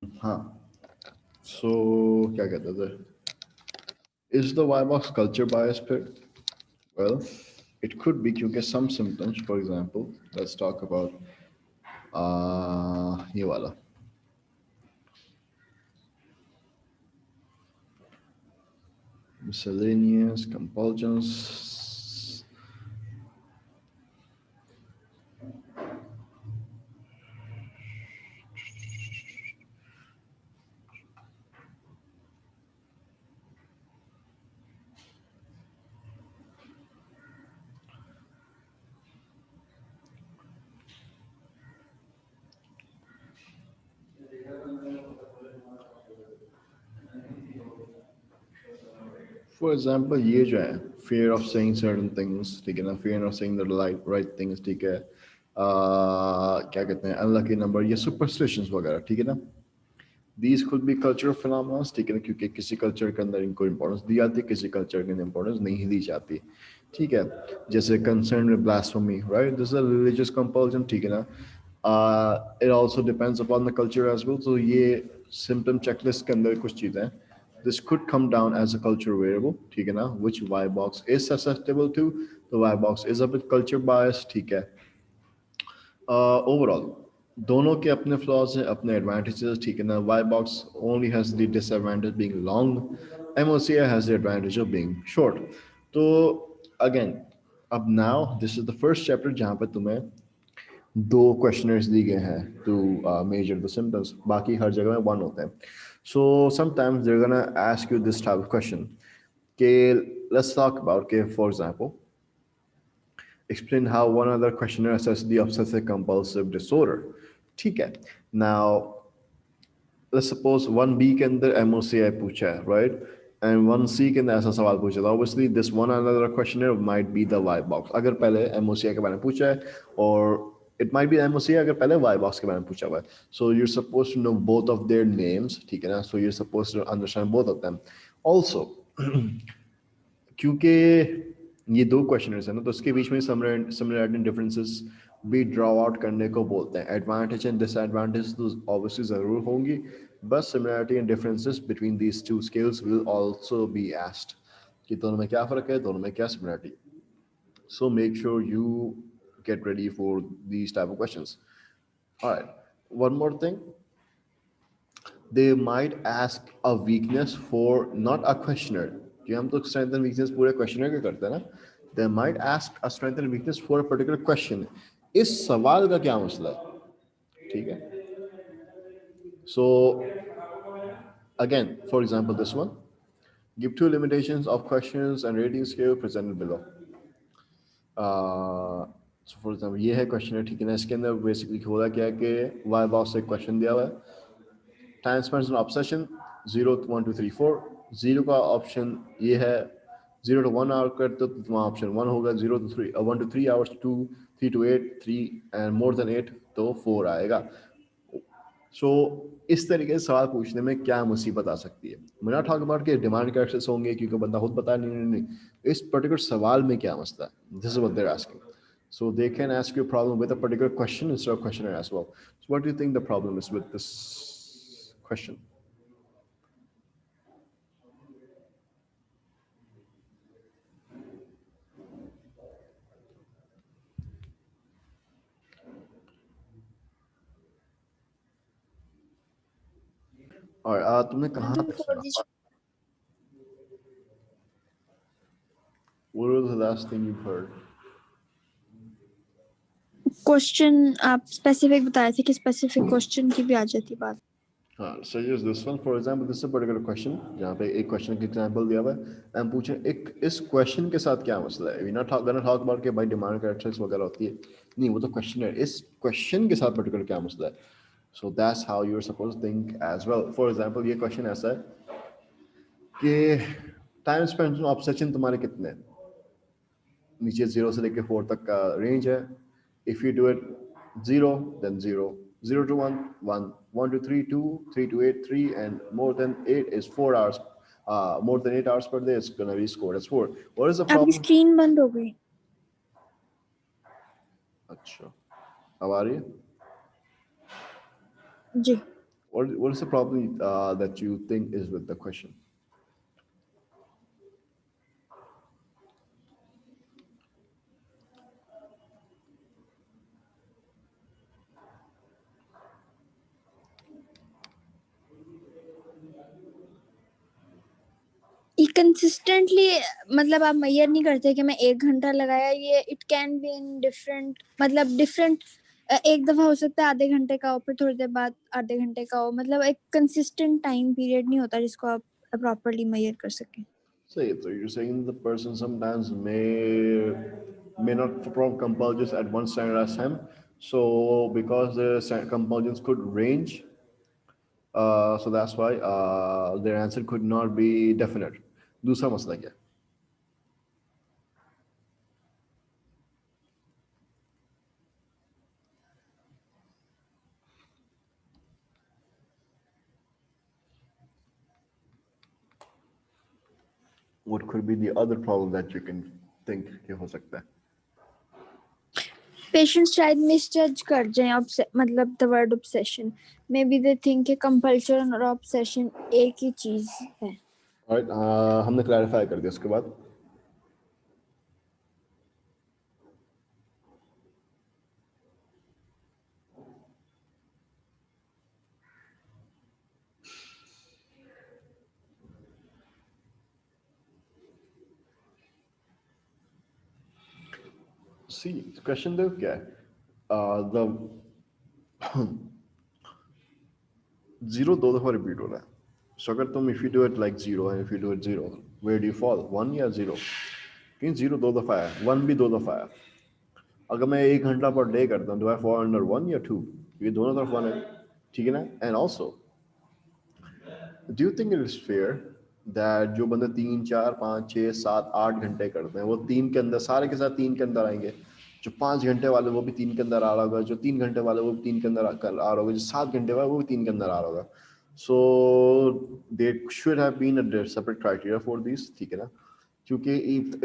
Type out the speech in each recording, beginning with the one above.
हाँ, so क्या कहते थे, is the Vibox culture bias फिर? Well, it could be क्योंकि some symptoms, for example, let's talk about ये वाला miscellaneous compulsions. For example, ये जो है fear of saying certain things, ठीक है ना, fear of saying the right things, ठीक है, क्या कहते हैं, unlucky number, ये superstitions वगैरह, ठीक है ना. These could be cultural phenomena, ठीक है ना, क्योंकि किसी culture के अंदर इनको importance दी जाती है, किसी culture के अंदर importance नहीं दी जाती, ठीक है. जैसे concern with blasphemy, right? This is a religious compulsion, ठीक है ना. It also depends upon the culture as well. So ये symptom checklist के अंदर कुछ चीजें हैं. This could come down as a culture variable, ठीक है ना, which Y box is susceptible to. The Y box is a bit culture biased, ठीक है. Overall, दोनों के अपने flaws हैं, अपने advantages, ठीक है ना. Y box only has the disadvantage being long. MOCI has the advantage of being short. तो again, अब now this is the first chapter जहाँ पे तुम्हें दो questionnaires दी गए हैं to measure the symptoms. बाकी हर जगह में one होते हैं. So sometimes they're gonna ask you this type of question. Okay, let's talk about, okay, for example, explain how one other questionnaire assessed the obsessive compulsive disorder. ठीक है. Now, let's suppose 1B के अंदर MOCI पूछा है, right? And 1C के अंदर ऐसा सवाल पूछा था. Obviously, this one another questionnaire might be the Y box. अगर पहले MOCI के बारे में पूछा है, or it might be MOCI अगर पहले Y box के बारे में पूछा हुआ है. So you're supposed to know both of their names, ठीक है ना? So you're supposed to understand both of them. Also, क्योंकि ये दो क्वेश्चनर्स है ना, तो उसके बीच में सिमिलरिटी डिफरेंसेस भी ड्रॉ आउट करने को बोलते हैं. एडवांटेज एंड डिसएडवांटेज तो ऑब्वियसली ज़रूर होंगी, बस similarity and differences between these two scales will also be asked कि दोनों में क्या फ़र्क है, दोनों में क्या similarity. So make sure you get ready for these type of questions. All right, one more thing, they might ask a weakness for not a questionnaire. कि हम तो strength and weakness पूरे questionnaire के करते हैं ना. They might ask a strength and weakness for a particular question. इस सवाल का क्या मसला है, ठीक है. So again, for example, this one, give two limitations of questions and rating scale presented below. So for example, ये है क्वेश्चन है, ठीक है ना. इसके अंदर बेसिकली होगा क्या कि वाई बॉक्स से क्वेश्चन दिया हुआ है. Time spend on obsession 0 1 2 3 4. 0 का ऑप्शन ये है, 0 to 1 आवर करते तो तुम्हारा ऑप्शन 1 होगा. 0 to 3 1 to 3 hours 2, 3 to 8 3, and more than 8 तो 4 आएगा. सो इस तरीके से सवाल पूछने में क्या मुसीबत आ सकती है. मैं नॉट टॉक अबाउट कि डिमांड कैरेक्टर्स होंगे क्योंकि बंदा खुद बता नहीं, इस पर्टिकुलर सवाल में क्या मसला है. This is what they are asking. So they can ask you a problem with a particular question instead of questionnaire as well. So what do you think the problem is with this question? और तुमने कहाँ तक For सुना? this What was the last thing you've heard? question आप specific बताए थे कि specific question की भी आ जाती बात. हाँ, so here's this one. For example, this is a particular question जहाँ पे एक question का example दिया हुआ है. हम पूछें एक इस question के साथ क्या मसला है. We're not gonna talk about कि भाई demand characteristics वगैरह होती है. नहीं, वो तो question है. इस question के साथ particular क्या मसला है. So that's how you're supposed to think as well. For example, ये question ऐसा है कि time spent on obsession तुम्हारे कितने हैं. नीचे 0 से लेके 4 तक का रेंज है. If you do it 0, then 0. 0 to 1, 1. 1 to 3, 2. 3 to 8, 3. And more than 8 is 4 hours. More than 8 hours per day is going to be scored as 4. What is the आपकी problem? screen बंद हो गई. अच्छा, अब आ रही है? जी. what is the problem that you think is with the question? ये consistently, मतलब आप मेजर नहीं करते कि मैं 1 घंटा लगाया, ये it can be in different, मतलब डिफरेंट, एक दफा हो सकता है आधे घंटे का हो, फिर थोड़ी देर बाद आधे घंटे का हो, मतलब एक कंसिस्टेंट टाइम पीरियड नहीं होता जिसको आप प्रॉपर्ली मेजर कर सकें. Say it. So you're saying the person sometimes may not perform compulsions at one standardized time. So because the compulsions could range, so that's why their answer could not be definite. दूसरा मसला क्या है? What could be the other problem that you can think कि हो सकता है? Patients शायद misjudge कर जाएं, मतलब the word obsession, may be they think कि कंपल्शन और ऑब्सेशन एक ही चीज है. Alright, हमने क्लैरिफाई कर दिया उसके बाद. See, question देखो क्या है? The zero दो दफा रिपीट हो रहा है. So अगर तुम if you do it like zero and if you do it zero, where do you fall? One या zero? क्योंकि zero दो दफा है, one भी दो दफा है. अगर मैं 1 घंटा पर डे करता हूँ, do I fall under one या two? ये दोनों तरफ one है, ठीक है ना? And also, do you think it is fair that जो बंदे 3 4 5 6 7 8 घंटे करते हैं, वो तीन के अंदर सारे के साथ तीन के अंदर आएंगे? जो 5 घंटे वाले वो भी तीन के अंदर आ रहा होगा, जो 3 घंटे वाले वो भी तीन के अंदर आ रहा होगा, जो 7 घंटे वाला वो भी तीन के अंदर आ रहा होगा. So there should have been a separate criteria for these, ठीक है ना? क्योंकि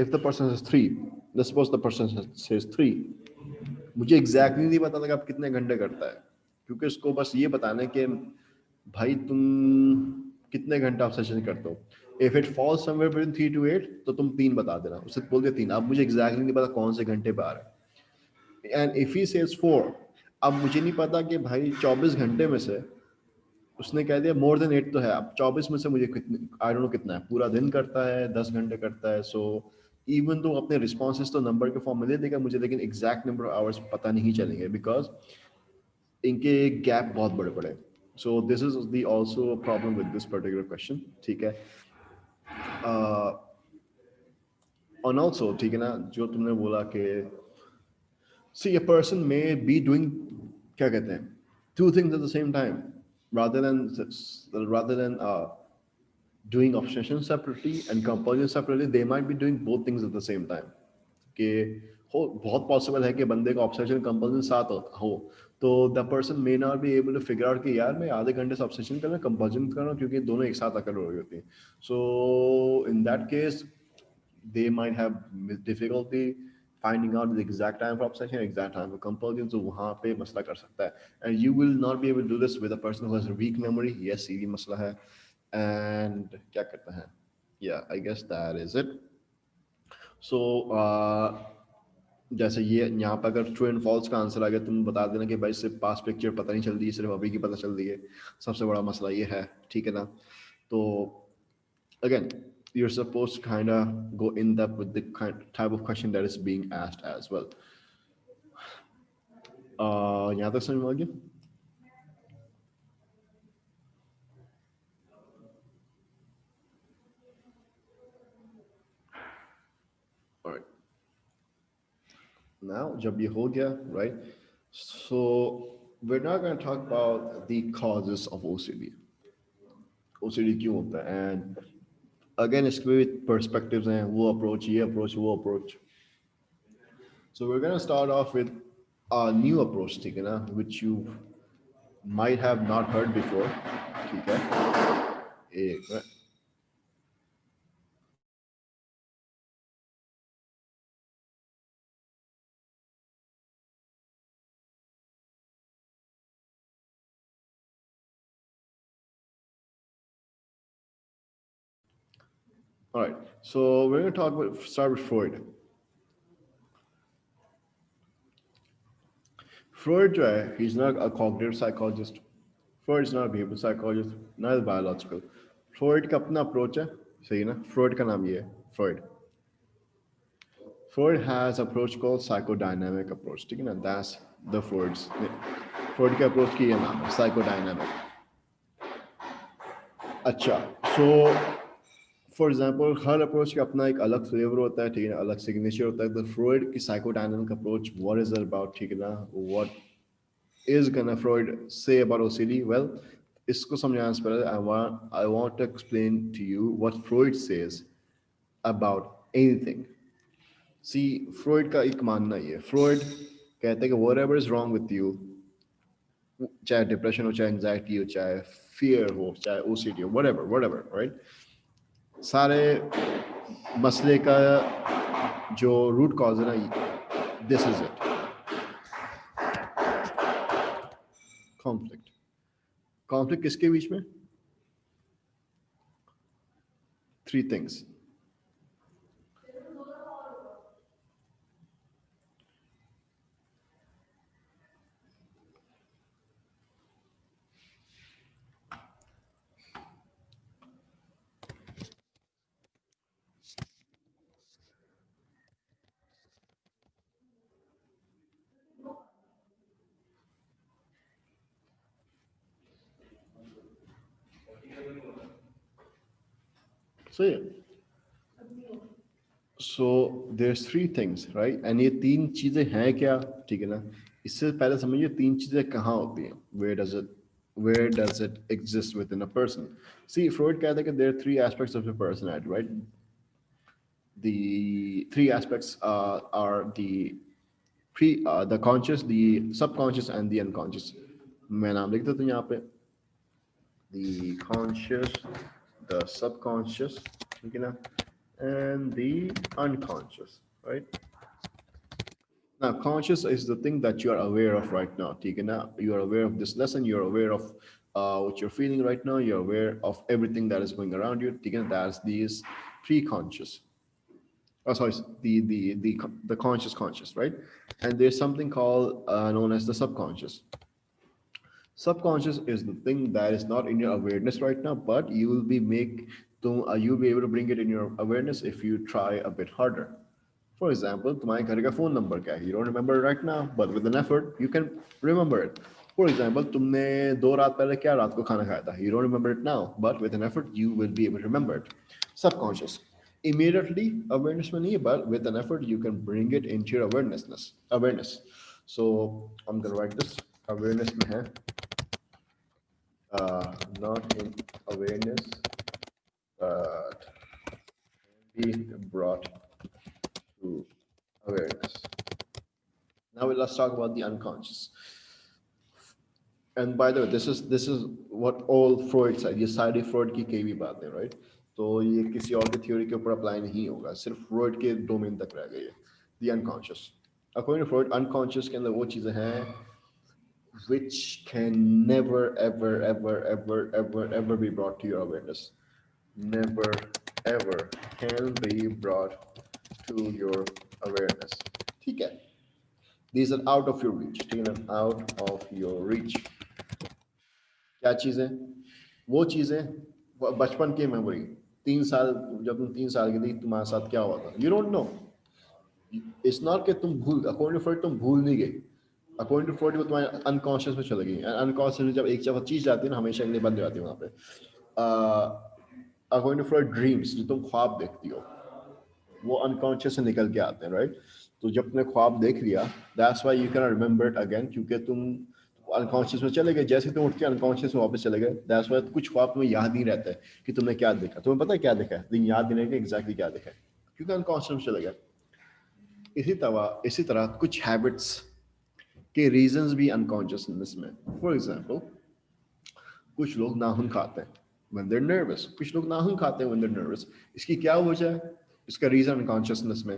if the person says three, let's suppose the person says three, मुझे एग्जैक्टली नहीं पता था कि आप कितने घंटे करता है, क्योंकि उसको बस ये बताना है कि भाई तुम कितने घंटे आप सेशन करते हो. If it falls somewhere between 3 to 8 तो तुम तीन बता देना, उससे बोल दे तीन. अब मुझे एग्जैक्टली नहीं पता कौन से घंटे पे आ रहा है. एंड इफ ही सेज 4, अब मुझे नहीं पता कि भाई 24 घंटे में से उसने कह दिया मोर देन 8 तो है, अब 24 में से मुझे कितने, आई डोंट नो कितना है, पूरा दिन करता है, 10 घंटे करता है. सो इवन तो अपने रिस्पॉन्सेज तो नंबर के फॉर्म में दे देगा मुझे, लेकिन एग्जैक्ट नंबर ऑफ आवर्स पता नहीं चलेंगे बिकॉज इनके गैप बहुत बड़े बड़े. So this is the also problem with this particular question, ठीक है. और ऑल्सो ठीक है ना, जो तुमने बोला कि see a person may be doing क्या कहते हैं two things at the same time rather than doing obsession separately and compulsion separately. They might be doing both things at the same time. कि हो बहुत पॉसिबल है कि बंदे का ऑब्सेशन कंपल्सन साथ हो, तो the person may not be able to figure out कि यार मैं आधे घंटे से ऑब्सेशन कर रहा हूँ, कंपल्सन कर रहा हूँ, क्योंकि दोनों एक साथ आकर हो रही होती हैं. So in that case they might have difficulty finding out the exact time for obsession, exact time for compulsion. So वहाँ पे मसला कर सकता है. And you will not be able to do this with a person who has a weak memory. Yes, ये भी मसला है. And क्या करते हैं? Yeah, I guess that is it. So जैसे ये यहाँ पर अगर ट्रू एंड फॉल्स का आंसर आ गया, तुम बता देना कि भाई सिर्फ पास्ट पिक्चर पता नहीं चल रही है, सिर्फ अभी की पता चल रही है. सबसे बड़ा मसला ये है, ठीक है ना? तो again, you're supposed to kind of go in depth with the type of question that is being asked as well. यहाँ तक समझ में आ गया? All right. Now, जब ये हो गया, right? So we're not going to talk about the causes of OCD. OCD क्यों होता है? And again, इसके भी perspectives हैं, वो approach, ये approach, वो approach. So we're going to start off with a new approach, ठीक है ना, which you might have not heard before, ठीक है? एक minute. All right, so we're going to start with Freud. Freud जो है, he's not a cognitive psychologist. Freud is not a behavioral psychologist, neither biological. Freud का अपना approach है, सही ना? Freud का नाम ये है, Freud. Freud has approach called psychodynamic approach. ठीक है ना? That's the Freud के approach की ये नाम है, psychodynamic. अच्छा, so for example her approach का अपना एक अलग फ्लेवर होता है, ठीक है ना, अलग सिग्नेचर होता है. तो फ्रॉइड की psychodynamic approach, what is about, ठीक है ना, what is gonna Freud say about OCD? Well, इसको समझाने से पहले I want to explain to you what Freud says about anything. See, Freud का एक मानना ही है, फ्रॉइड कहते हैं कि whatever is wrong with you, चाहे डिप्रेशन हो, चाहे एंजाइटी हो, चाहे फियर हो, चाहे ओसीडी हो, व्हाटएवर व्हाटएवर, राइट, सारे मसले का जो रूट कॉज है ना, this is it, conflict. Conflict किसके बीच में? Three things. So yeah, so there's three things, right? And ये तीन चीजें हैं क्या, ठीक है ना? इससे पहले समझिए तीन चीजें कहाँ होती हैं. Where does it exist within a person? See, Freud कहता है कि there are three aspects of the personality, right? The three aspects are the conscious, the subconscious, and the unconscious. मैं नाम लिख देता हूँ यहाँ पे. The conscious, the subconscious, ठीक है ना, and the unconscious, right? Now, conscious is the thing that you are aware of right now. ठीक है ना? You are aware of this lesson. You are aware of what you're feeling right now. You're aware of everything that is going around you. ठीक है? That's these pre-conscious. Oh, sorry, the conscious, right? And there's something called known as the subconscious. Subconscious is the thing that is not in your awareness right now, but you'll be able to bring it in your awareness if you try a bit harder. For example, तुम्हारे घर का phone number क्या है? You don't remember it right now, but with an effort, you can remember it. For example, तुमने 2 रात पहले क्या रात को खाना खाया था? You don't remember it now, but with an effort, you will be able to remember it. Subconscious. Immediately, awareness में नहीं है, but with an effort, you can bring it into your awareness. So, I'm gonna write this. Awareness में है. Not in awareness, but be brought to awareness. Now let's talk about the unconscious. And by the way, this is what all Freud said. ये सारी Freud की कई भी बातें, right? तो ये किसी और की थ्योरी के ऊपर अप्लाई नहीं होगा, सिर्फ Freud के डोमेन तक रह गई है. The unconscious. According to Freud, unconscious के अंदर वो चीजें हैं which can never ever ever ever ever ever be brought to your awareness. Never ever can be brought to your awareness. ठीक है? These are out of your reach. ठीक है ना? Out of your reach. क्या चीजें? वो चीजें बचपन की मेमोरी. 3 साल, जब तुम 3 साल की थी, तुम्हारे साथ क्या हुआ था? You don't know. It's not कि तुम भूल, according to Freud तुम भूल नहीं गई. According to Freud वो तुम्हारे अनकॉन्शियस में चली गई. अनकॉन्शियस में जब एक जगह चीज जाती है ना, हमेशा के लिए बंद जाती है वहां पे. According to Freud, ड्रीम्स जो तुम ख्वाब देखती हो वो अनकॉन्शियस से निकल के आते हैं, राइट? तो जब तुमने ख्वाब देख लिया, that's why you can remember it again, क्योंकि तुम अनकॉन्शियस में चले गए. जैसे तुम उठ के अनकॉन्शियस में वापस चले गए, दैट्स व्हाई कुछ ख्वाब तुम्हें याद नहीं रहता है कि तुमने क्या देखा. तुम्हें पता है क्या देखा है, लेकिन याद नहीं रहेगा एग्जैक्टली क्या देखा है, क्योंकि अनकॉन्शियस में चले गए. इसी तरह कुछ हैबिट्स के रीजंस भी अनकॉन्शियसनेस में. फॉर एग्जांपल, कुछ लोग नाखून खाते हैं when they're nervous. कुछ लोग नाखून खाते हैं when they're nervous. इसकी क्या वजह है? इसका रीजन अनकॉन्शियसनेस में,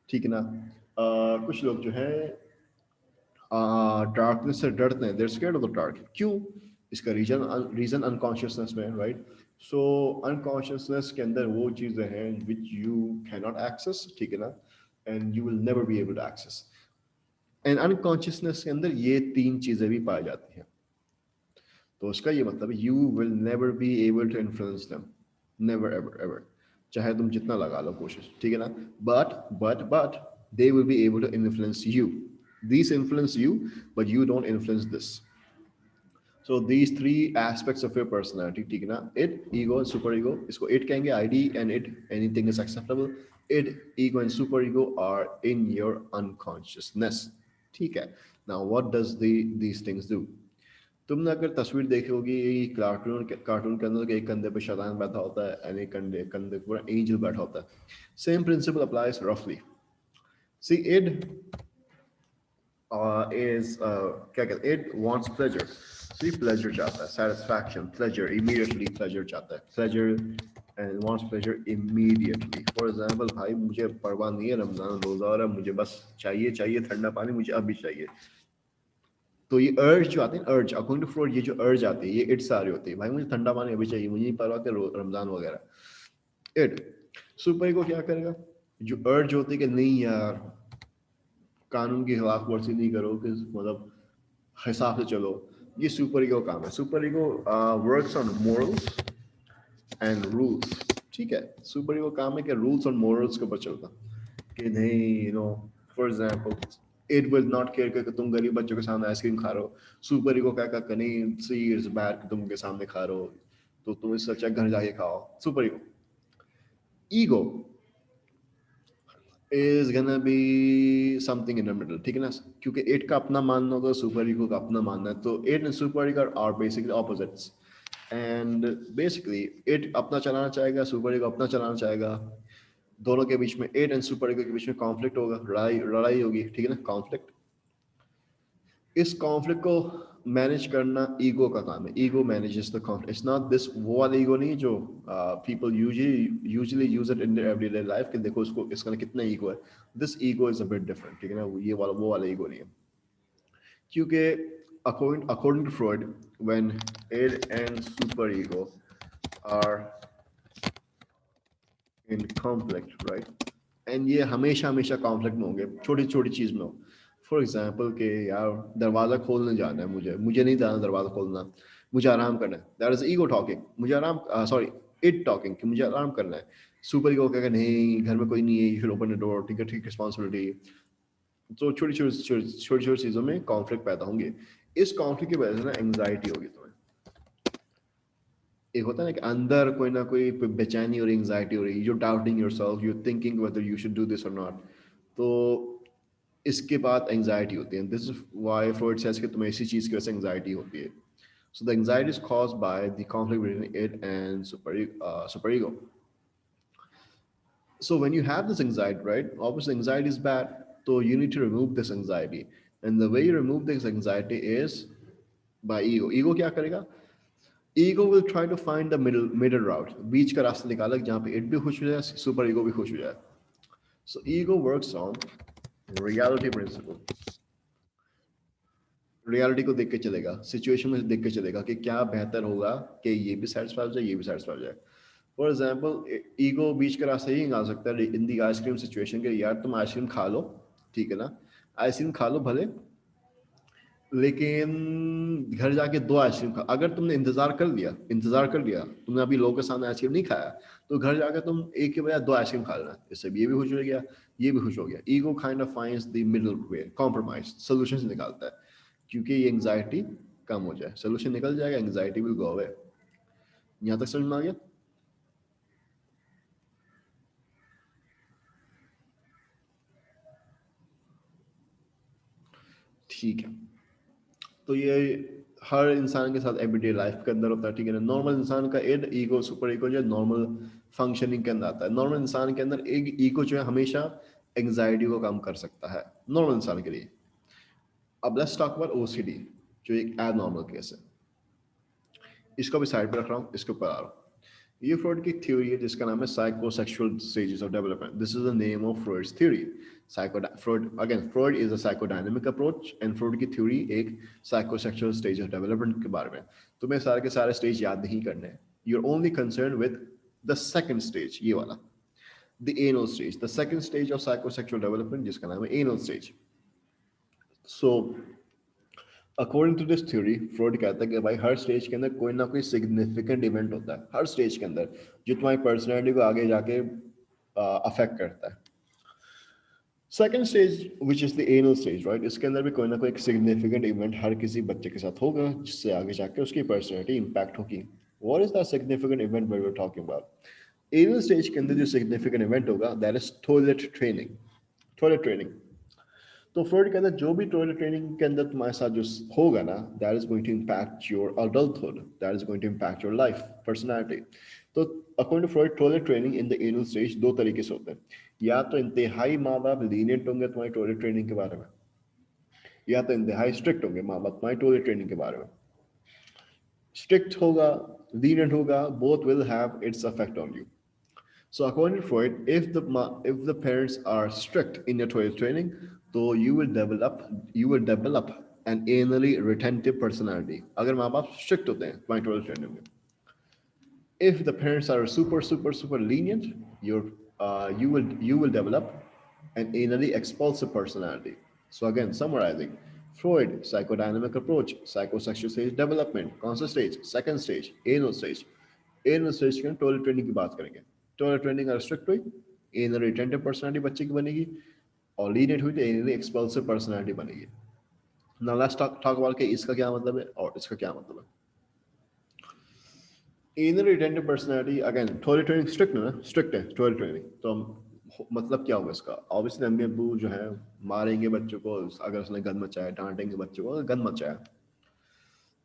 ठीक है ना. कुछ लोग जो है डार्कनेस से डरते हैं. they're scared of the dark. क्यों? इसका रीजन अनकॉन्शियसनेस में, राइट? सो अनकॉन्शियसनेस के अंदर वो चीज़ें हैं which you can not access, ठीक है ना, and you will never be able to access. And unconsciousness के अंदर ये तीन चीज़ें भी पाई जाती हैं। तो उसका ये मतलब you will never be able to influence them, never ever ever, चाहे तुम जितना लगा लो कोशिश, ठीक है ना। But they will be able to influence you, this influence you, but you don't influence this. So these three aspects of your personality, ठीक है ना, it, ego and super ego, इसको it कहेंगे, ID and it, anything is acceptable, it, ego and super ego are in your unconsciousness, ठीक है। Now what does these things do? तुमने अगर तस्वीर देखी होगी कार्टून के अंदर एक कंधे पे शैतान बैठा होता है और एक कंधे कंधे पर एंजल बैठा होता है, सेम प्रिंसिपल अप्लाइज रफली। सी इट is क्या कहते हैं, it wants pleasure, see pleasure चाहता है, satisfaction, pleasure, immediately pleasure चाहता है, pleasure and wants pleasure immediately. For example, भाई मुझे परवाह नहीं है, रमजान रोजा हो रहा है, मुझे बस चाहिए चाहिए ठंडा पानी, मुझे अभी चाहिए। तो ये अर्ज जो आते हैं, अर्ज अकॉर्डिंग टू फ्रॉइड, ये जो अर्ज आती है ये इट्स सारी होती है, भाई मुझे ठंडा पानी अभी चाहिए, मुझे नहीं परवाह कि रमजान वगैरह। इट सुपर ईगो क्या करेगा, जो अर्ज होती है कि नहीं यार कानून की खिलाफ वर्जी नहीं करो, कि मतलब हिसाब से चलो, ये सुपर ईगो काम है। Super ego works on morals and rules, ठीक है। सुपर ईगो काम है कि रूल्स और मोरल्स के ऊपर चलता, कि नहीं you know, for example it will not care कि तुम गरीब बच्चों के सामने आइसक्रीम खा रहे हो, सुपर ईगो क्या कहता नहीं, सी इट्स बैड कि तुम के सामने खा रहे हो, तो तुम इससे अच्छा घर जाके खाओ, super ego. Ego is gonna be something in the middle, ठीक है ना, क्योंकि एट का अपना मानना होगा, सुपर ईगो का अपना मानना है, तो id and super ego are basically opposites. And basically id अपना चलाना चाहेगा, सुपर ईगो अपना चलाना चाहेगा, दोनों के बीच में, एट एंड सुपर ईगो के बीच में कॉन्फ्लिक्ट होगा, लड़ाई लड़ाई होगी, ठीक है ना, कॉन्फ्लिक्ट। इस कॉन्फ्लिक्ट को मैनेज करना ईगो का काम है, ego manages the conflict, it's not this वो वाला ईगो नहीं जो people usually use it in their everyday life, कि देखो इसको इसका कितना ईगो है, this ego is a bit different, ठीक है ना, ये वाला वो वाला ईगो नहीं है। क्योंकि according to Freud, when id and super ego are in conflict, right, and ये हमेशा हमेशा कॉन्फ्लिक्ट में होंगे, छोटी छोटी चीज में हो। फॉर एग्जाम्पल कि यार दरवाजा खोलने जाना है, मुझे नहीं जाना दरवाजा खोलना, मुझे आराम करना है, दैट इज ईगो टॉकिंग, मुझे आराम, सॉरी इट टॉकिंग कि मुझे आराम करना है। सुपर ईगो कहेगा नहीं घर में कोई नहीं है, you should open the door, ठीक है, ठीक रिस्पॉन्सिबिलिटी। तो छोटी छोटी छोटी छोटी चीजों में कॉन्फ्लिक्ट पैदा होंगे, इस कॉन्फ्लिक्ट की वजह से ना एंग्जाइटी होगी तुम्हें। एक होता है ना कि अंदर कोई ना कोई बेचैनी और एंग्जाइटी हो रही है, you doubting yourself, you thinking whether you should do this और नॉट, तो इसके बाद एंग्जाइटी होती है। This is why Freud says कि तुम्हें इसी चीज की वजह से एंग्जाइटी होती है। So the anxiety is caused by the conflict between it and super ego. So when you have this anxiety, right? Obviously, anxiety is bad. So you need to remove this anxiety, and the way you remove this anxiety is by ego. Ego क्या करेगा? Ego will try to find the middle route. बीच का रास्ता निकाला जहाँ पे it भी खुश हो जाए, super ego भी खुश हो जाए. So ego works on reality principle. Reality को देख के चलेगा, सिचुएशन में देख के चलेगा कि क्या बेहतर होगा कि ये भी सेटिस्फाई हो जाए, ये भी सेटिस्फाई हो जाए। फॉर एग्जाम्पल ईगो बीच का रास्ता ही निकाल सकता है इन दी आइसक्रीम सिचुएशन के, यार तुम आइसक्रीम खा लो, ठीक है ना, आइसक्रीम खा लो भले, लेकिन घर जाके दो आइसक्रीम खा, अगर तुमने इंतजार कर लिया तुमने अभी लोगों के सामने आइसक्रीम नहीं खाया, तो घर जाकर तुम एक के बजाय दो आइसक्रीम खा लेना, इससे भी ये भी खुश हो गया, ये भी खुश हो गया। Ego kind of finds the middle way, compromise, solution निकालता है, क्योंकि ये एंग्जाइटी कम हो जाए, सोल्यूशन निकल जाएगा, एंग्जाइटी विल गो अवे। यहाँ तक समझ में आ गया? ठीक है, तो ये हर इंसान के साथ एवरीडे लाइफ के अंदर होता है, ठीक है ना। नॉर्मल इंसान का इड, ईगो, सुपर ईगो जो है नॉर्मल फंक्शनिंग के अंदर आता है। नॉर्मल इंसान के अंदर एक ईगो जो है हमेशा एंग्जाइटी को कम कर सकता है नॉर्मल इंसान के लिए। अब लेट्स टॉक अबाउट ओसीडी, जो एक एबनॉर्मल केस है, इसको भी साइड पे रख रहा हूँ, इसके ऊपर आ रहा हूँ। ये फ्रॉइड की थ्योरी है जिसका नाम है psychosexual stages of development. This is the name of Freud's theory. Freud is a psychodynamic approach, and Freud की थ्योरी एक साइकोसेक्सुअल स्टेज ऑफ डेवलपमेंट के बारे में। तुम्हें सारे के सारे स्टेज याद नहीं करने हैं. You're only concerned with the second stage, ये वाला, the anal stage, the second stage of psychosexual development, जिसका नाम है anal stage. So according to this theory, Freud कहता है कि भाई हर स्टेज के अंदर कोई ना कोई सिग्निफिकेंट इवेंट होता है, हर स्टेज के अंदर, जो तुम्हारी पर्सनैलिटी को आगे जाके अफेक्ट करता है. Second stage which is the anal stage, right, इसके अंदर भी कोई ना कोई एक सिग्निफिकेंट इवेंट हर किसी बच्चे के साथ होगा जिससे आगे जाके उसकी पर्सनैलिटी इंपैक्ट होगी. What is the significant event we are talking about? Anal stage के अंदर जो सिग्निफिकेंट इवेंट होगा that is toilet training. Toilet training. तो फ्रॉइड कहता है जो भी टॉयलेट ट्रेनिंग के अंदर तुम्हारे साथ जो होगा ना, that is going to impact your adulthood, that is going to impact your life personality. तो according to Freud, toilet training in the anal stage दो तरीके से होते हैं. या तो इंतहाई माँ बाप लीनियंट होंगे तुम्हारी टॉयलेट ट्रेनिंग के बारे में, या तो इंतहाई स्ट्रिक्ट होंगे माँ बाप तुम्हारी टॉयलेट ट्रेनिंग के बारे में. स्ट्रिक्ट होगा, लीनियंट होगा, both will have its effect on you. So according to Freud, if the parents are strict in your toilet training, so you will develop an anally retentive personality. अगर माँ बाप strict होते हैं तुम्हारी toilet training में. If the parents are super lenient, you will develop an anally expulsive personality. So again, summarizing, Freud, psychodynamic approach, psychosexual stage development, कौन सा stage? Second stage, anal stage. Anal stage के toilet training की बात करेंगे. Toilet training अगर strict हुई, anal retentive personality बच्चे की बनेगी, और लीनियंट हुई तो एनली एक्सपल्सिव पर्सनालिटी बनेगी. नाउ लेट्स टॉक अबाउट कि इसका क्या मतलब है और इसका क्या मतलब है. Anal retentive personality, again toilet training strict है टॉयलेट ट्रेनिंग. तो मतलब क्या होगा इसका? ऑब्वियसली अम्मी अब्बू जो है मारेंगे बच्चों को अगर उसने गंद मचाया, डांटेंगे बच्चों को अगर गंद मचाया.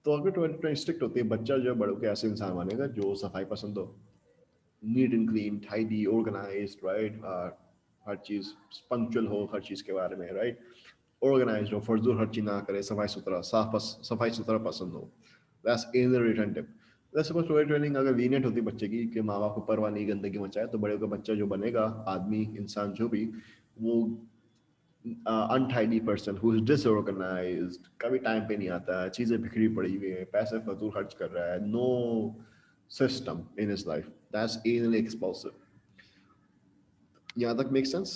तो अगर टॉयलेट ट्रेनिंग स्ट्रिक्ट होती है, बच्चा जो है बड़ों के ऐसे इंसान बनेगा जो सफाई पसंद हो, neat and clean, tidy, organised, right, हर चीज़ पंक्चुअल हो हर चीज़ के बारे में, राइट, ऑर्गेनाइज्ड हो, फजूल हर चीज़ ना करे, सफाई सुथरा पसंद हो. That's inner retentive. Let's suppose toilet training अगर लीनियंट होती बच्चे की कि माँ बाप को परवाह नहीं गंदगी मचाए, तो बड़े का बच्चा जो बनेगा, आदमी इंसान जो भी, वो untidy person who is disorganised, कभी टाइम पे नहीं आता, चीज़ें बिखरी पड़ी हुई है, पैसे फजूल खर्च कर रहा है, no system in his life. That's anally expulsive. Yeah, that makes sense.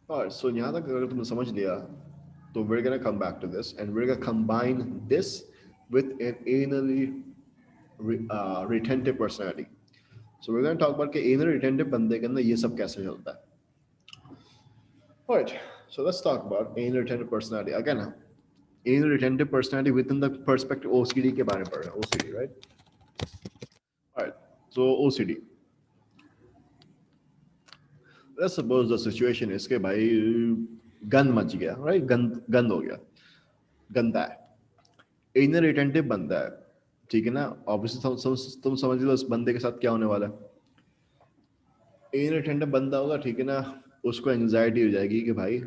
Alright, so यहाँ तक अगर तुमने समझ लिया, तो we're gonna come back to this and we're gonna combine this with an anally retentive personality. So we're gonna talk about कि anally retentive बंदे के अंदर ये सब कैसे चलता है. Alright, so let's talk about anal retentive personality. Again, anal retentive personality within the perspective OCD के बारे में पढ़ रहे हैं. OCD, right? Alright, so OCD. Let's suppose the situation is कि भाई गंद मच गया, right? गंद हो गया, गंदा है, एनल रिटेंटिव बंदा है, ठीक है ना. ऑब्वियसली तुम समझ लो उस बंदे के साथ क्या होने वाला है. एनल रिटेंटिव बंदा होगा, ठीक है ना, उसको एंजाइटी हो जाएगी कि भाई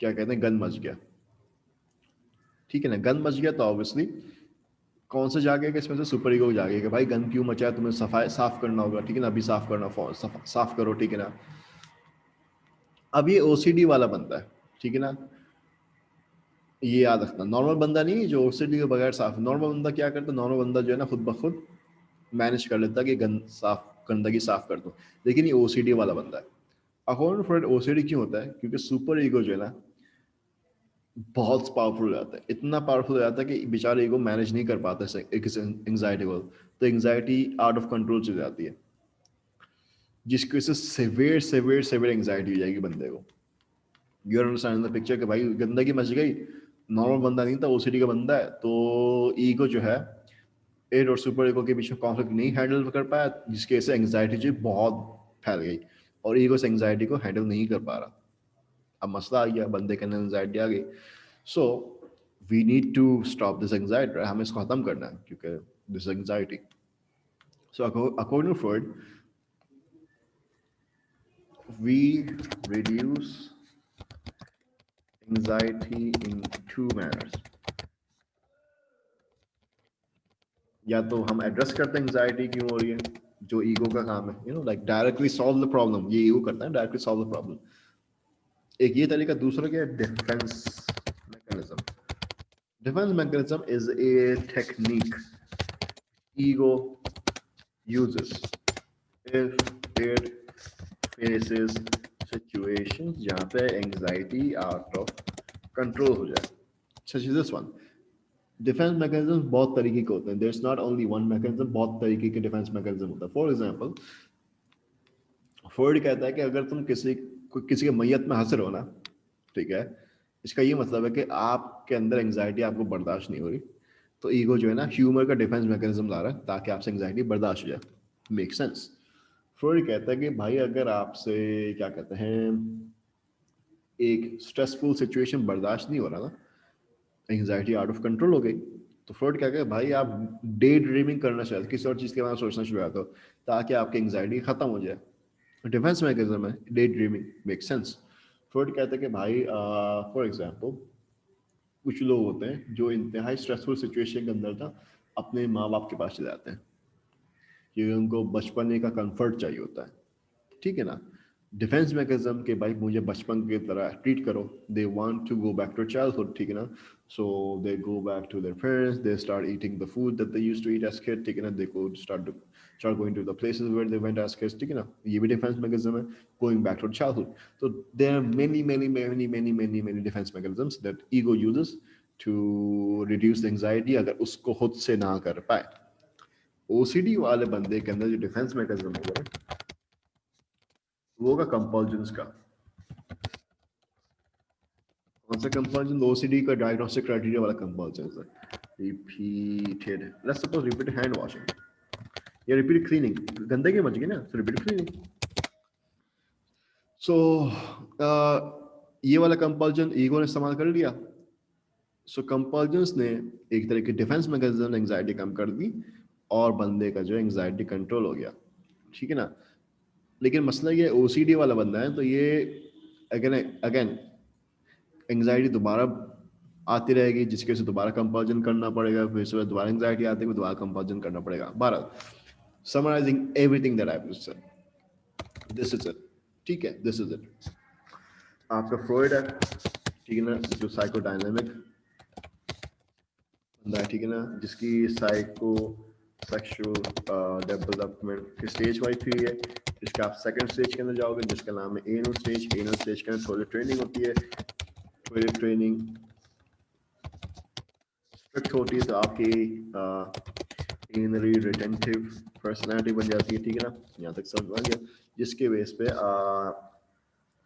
क्या कहते हैं, गंद मच गया, ठीक है ना. गंद मच गया तो ऑब्वियसली कौन से जागेगा इसमें से? सुपर ईगो जागेगा कि भाई गंद क्यों मचा है, तुम्हें साफ करना होगा, ठीक है ना, अभी साफ करना, साफ करो, ठीक है ना. अब ये ओसीडी वाला बंदा है, ठीक है ना. ये याद रखना, नॉर्मल बंदा नहीं जो ओसीडी के बगैर साफ. नॉर्मल बंदा क्या करता है? नॉर्मल बंदा जो है ना खुद ब खुद मैनेज कर लेता है कि गंदगी साफ कर दो. लेकिन ये ओसीडी वाला बंदा है. अकॉर्डिंग टू फ्रॉइड, ओसीडी क्यों होता है? क्योंकि सुपर ईगो जो है ना बहुत पावरफुल हो जाता है, इतना पावरफुल हो जाता है कि बेचारे ईगो मैनेज नहीं कर पाता एंग्जाइटी को. तो एंग्जाइटी आउट ऑफ कंट्रोल चली जाती है, जिसकी वजह से सेवियर एंग्जाइटी हो जाएगी बंदे को. यू अंडरस्टैंड द पिक्चर कि भाई गंदगी मच गई, नॉर्मल बंदा नहीं था, ओसीडी का बंदा है, तो ईगो जो है, एड और सुपर ईगो के बीच में कॉन्फ्लिक्ट नहीं हैंडल कर पाया, जिसकी वजह से एंग्जाइटी जो बहुत फैल गई और ईगो से एंग्जाइटी को हैंडल नहीं कर पा रहा. अब मसला आ गया, बंदे के अंदर एंग्जाइटी आ गई. So we need to stop this anxiety, हमें इसको खत्म करना है क्योंकि this anxiety. So according to Freud, we reduce anxiety in two manners. या तो हम एड्रेस करते हैं एंग्जाइटी क्यों हो रही है, जो ईगो का काम है, like directly solve the problem, ये ईगो करता है, डायरेक्टली सॉल्व द प्रॉब्लम। एक ये तरीका, दूसरा क्या है, defence mechanism. Defence mechanism is a technique ego uses if it faces situations जहाँ पे anxiety out of control हो जाए, such as this one। Defence mechanism बहुत तरीके के होते हैं, there is not only one mechanism, बहुत तरीके के डिफेंस मैकेनिज्म होता है। फॉर एग्जांपल, फ्रॉइड कहता है कि अगर तुम किसी के मैयत में हंस रहे हो ना, ठीक है, इसका ये मतलब है कि आपके अंदर एंग्जाइटी आपको बर्दाश्त नहीं हो रही, तो ईगो जो है ना ह्यूमर का डिफेंस मैकेनिज्म ला रहा है ताकि आपसे एंग्जाइटी बर्दाश्त हो जाए। Make sense. फ्रॉइड कहता है कि भाई अगर आपसे क्या कहते हैं एक स्ट्रेसफुल सिचुएशन बर्दाश्त नहीं हो रहा ना, एंग्जाइटी आउट ऑफ कंट्रोल हो गई, तो फ्रॉइड क्या कहता है, भाई आप डे ड्रीमिंग करना चाहते, किसी और चीज़ के बारे में सोचना शुरू करते हो ताकि आपकी एंग्जाइटी खत्म हो जाए। डिफेंस मैकेनिज्म है day dreaming. Make sense. Freud कहता है कि भाई फॉर एग्जांपल कुछ लोग होते हैं जो इंतहाई स्ट्रेसफुल सिचुएशन के अंदर था अपने माँ बाप के पास चले जाते हैं, क्योंकि उनको बचपने का कंफर्ट चाहिए होता है, ठीक है ना। डिफेंस मैकेनिज्म के भाई मुझे बचपन की तरह ट्रीट करो, they want to go back to childhood, ठीक है ना। So they go back to their parents, they start eating the food that they used to eat as kid, ठीक है ना। They go start going to the places where they went as kids, ठीक है ना। ये भी defence mechanism है, going back to childhood. तो there are many defence mechanisms that ego uses to reduce the anxiety अगर उसको खुद से ना कर पाए। ओसीडी वाले बंदे के अंदर जो डिफेंस मैकेनिज्म होगा वो होगा कंपल्जन्स का। कौन सा कंपल्जन? ओसीडी का डायग्नोस्टिक क्राइटेरिया वाला कंपल्जन है। Repeated, let's suppose repeated hand washing या रिपीटेड क्लीनिंग, गंदगी मच गई ना, तो रिपीटेड क्लीनिंग। सो ये वाला कंपल्जन ईगो ने इस्तेमाल कर लिया। सो कंपल्जन्स ने एक तरह की डिफेंस मैकेनिज्म एंजाइटी कम कर दी और बंदे का जो एंजाइटी कंट्रोल हो गया, ठीक है ना। लेकिन मसला ये ओसीडी वाला बंदा है तो ये अगेन अगेन एंग्जाइटी दोबारा आती रहेगी, जिसके से दोबारा कंपल्जन करना पड़ेगा, फिर से दोबारा एंग्जाइटी आती है, दोबारा कंपल्जन करना पड़ेगा। बहरहाल summarising everything that I said, this is it, ठीक है, दिस इज इट। आपका फ्रॉइड है, ठीक है ना, जो साइकोडायनामिक बंदा है, ठीक है ना, जिसकी साइको सेक्सुअल डेवलपमेंट की स्टेज वाइज थी है, जिसका आप सेकंड स्टेज के अंदर जाओगे जिसका नाम है एनल स्टेज। एनल स्टेज के अंदर थोड़ी ट्रेनिंग होती है, थोड़ी ट्रेनिंग स्ट्रिक्ट होती है तो आपकी एनली रिटेंटिव पर्सनैलिटी बन जाती है, ठीक है ना। यहाँ तक समझ आ गया, जिसके बेस पे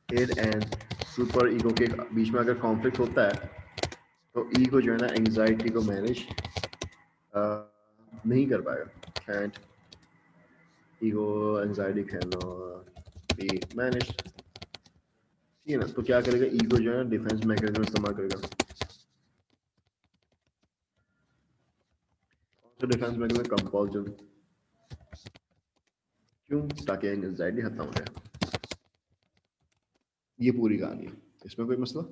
ईड एंड सुपर ईगो के बीच में अगर कॉन्फ्लिक्ट होता है तो ईगो जो है ना एंग्जाइटी को मैनेज नहीं कर पाएगा। Can't ego anxiety can be managed, ठीक है ना। तो क्या करेगा ईगो जो है डिफेंस मैकेनिज्म इस्तेमाल करेगा। तो डिफेंस मैकेनिज्म कंपल्जन, क्यों? ताकि एंग्जाइटी खत्म हो जाए। ये पूरी कहानी है, इसमें कोई मसला?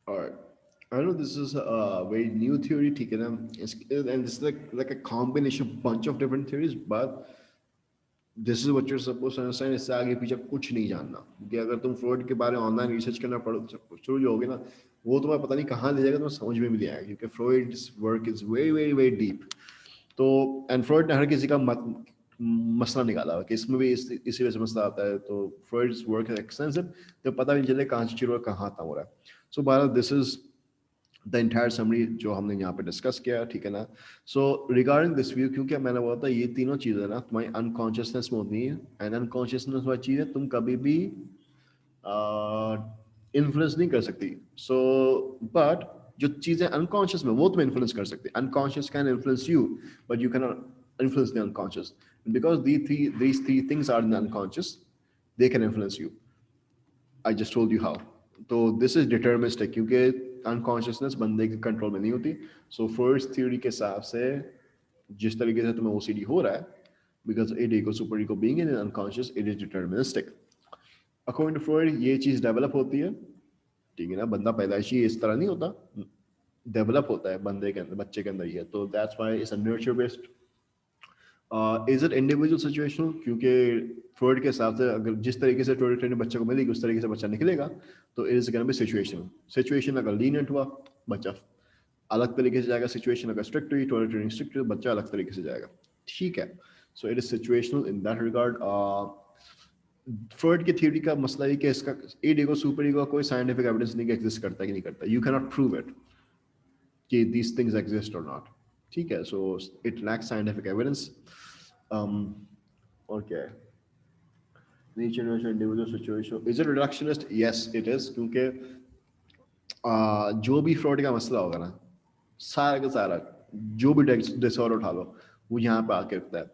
Alright. I know this is a very new theory, ठीक है ना, and this is like a combination of bunch of different theories, but this is what you're supposed to understand। इससे आगे पीछे कुछ नहीं जानना, कि अगर तुम फ्रॉइड के बारे में ऑनलाइन रिसर्च करना शुरू होगे ना, वो तुम्हें पता नहीं कहाँ ले जाएगा, तुम्हें समझ में भी नहीं आएगा, क्योंकि Freud's work is very very very deep. तो एंड फ्रॉइड ने हर किसी का मसला निकाला कि इसमें भी इसी वजह से मसला आता है, तो फ्रॉइड्स वर्क इज एक्सटेंसिव, तो पता भी नहीं चले कहाँ से शुरू और कहाँ खत्म हो रहा है। सो बहरहाल this is the entire summary जो हमने यहाँ पे डिस्कस किया, ठीक है ना। सो रिगार्डिंग दिस व्यू, क्योंकि मैंने बोला था ये तीनों चीज़ें ना तुम्हारी अनकॉन्शियसनेस में होती है, एंड अनकॉन्शियसनेस वाली चीज़ें तुम कभी भी इन्फ्लुएंस नहीं कर सकती। सो बट जो चीज़ें अनकॉन्शियस में वो तुम्हें इन्फ्लुएंस कर सकती है। Unconscious can influence you but you can influence the unconscious, because these three things are in the unconscious, they can influence you। I just told you how. तो this is deterministic क्योंकि unconsciousness बंदे के control में नहीं होती. सो Freud's theory के हिसाब से जिस तरीके से तुम्हें ओसीडी हो रहा है, because it ego super ego being in unconscious, it is deterministic. According to Freud ये चीज डेवलप होती है, ठीक है ना. बंदा पैदाइशी इस तरह नहीं होता, डेवलप होता है बंदे के अंदर, बच्चे के अंदर ही है. तो that's why it's a nurture based. Is it individual situational, क्योंकि फ्रॉइड के हिसाब से अगर जिस तरीके से टोटल ट्रेनिंग बच्चे को मिलेगी उस तरीके से बच्चा निकलेगा. तो it is gonna be situational. Situation अगर लीनियंट हुआ, बच्चा अलग तरीके से जाएगा. सिचुएशन अगर स्ट्रिक्ट हुई, टोटल ट्रेनिंग स्ट्रिक्ट हुई, बच्चा अलग तरीके से जाएगा. ठीक है. So it is situational in that regard. Freud की थ्योरी का मसला है कि इसका ईड ईगो सुपर ईगो कोई साइंटिफिक एविडेंस नहीं कि एग्जिस्ट करता है कि नहीं करता. You can not prove it कि these things exist or not. ठीक है. So it lacks scientific evidence. और क्या है? Nature, nurture, individual situation. Is it reductionist? Yes, it is. क्योंकि जो भी फ्रॉड का मसला होगा ना, सारा का सारा जो भी डिसऑर्डर उठा लो, वो यहाँ पे आके रखता है.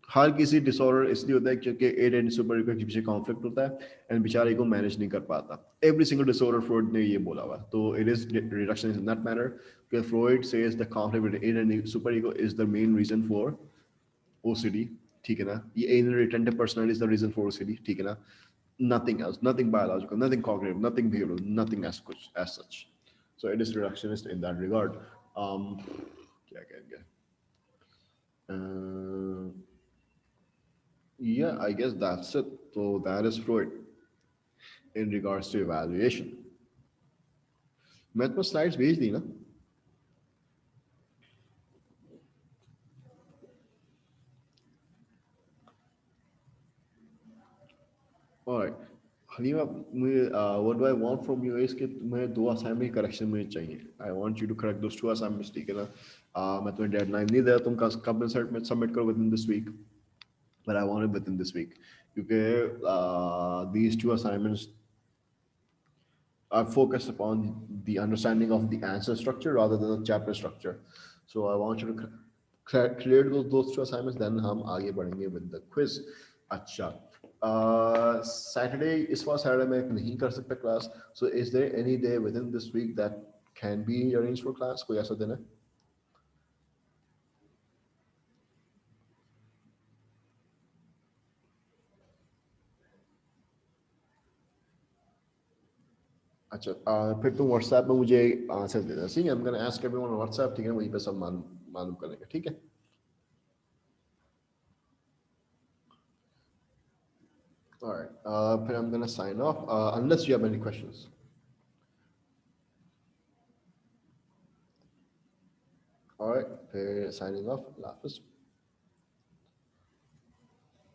हर किसी डिसऑर्डर इसलिए होता है क्योंकि एड एंड सुपर के पीछे कॉन्फ्लिक्ट होता है एंड बेचारे को मैनेज नहीं कर पाता. एवरी सिंगल डिसऑर्डर फ्रॉइड ने ये बोला हुआ. तो it is reduction in that matter कि Freud says the conflict between id and super ego is the main reason for OCD. ठीक है ना. ये anal retentive personality is the reason for OCD. ठीक है ना. Nothing else, nothing biological, nothing cognitive, nothing behavioral, nothing as such. So it is reductionist in that regard. क्या कहेंगे? Uh, yeah, I guess that's it. So that is Freud in regards to evaluation. मैं तुम्हें slides भेज दी ना? Alright. हनीमा, मुझे what do I want from you is कि तुम्हें 2 assignment correction मुझे चाहिए. I want you to correct those 2 assignments. ठीक है ना. मैं तुम्हें deadline नहीं दे, तुम कब में submit करो within this week. But I want it within this week. These 2 assignments are focused upon the understanding of the answer structure rather than the chapter structure. So I want you to clear those 2 assignments, then हम आगे बढ़ेंगे with the quiz. अच्छा. Saturday, इस बार Saturday मैं नहीं कर सकता class. So is there any day within this week that can be arranged for class? कोई ऐसा दिन है? अच्छा. फिर तुम WhatsApp में मुझे आंसर दे देना. ठीक है. I'm gonna ask everyone on WhatsApp. ठीक है. वहीं पे सब मालूम कर लेंगे. ठीक है. All right. But I'm gonna sign off unless you have any questions. All right. Signing off. Allah Hafiz.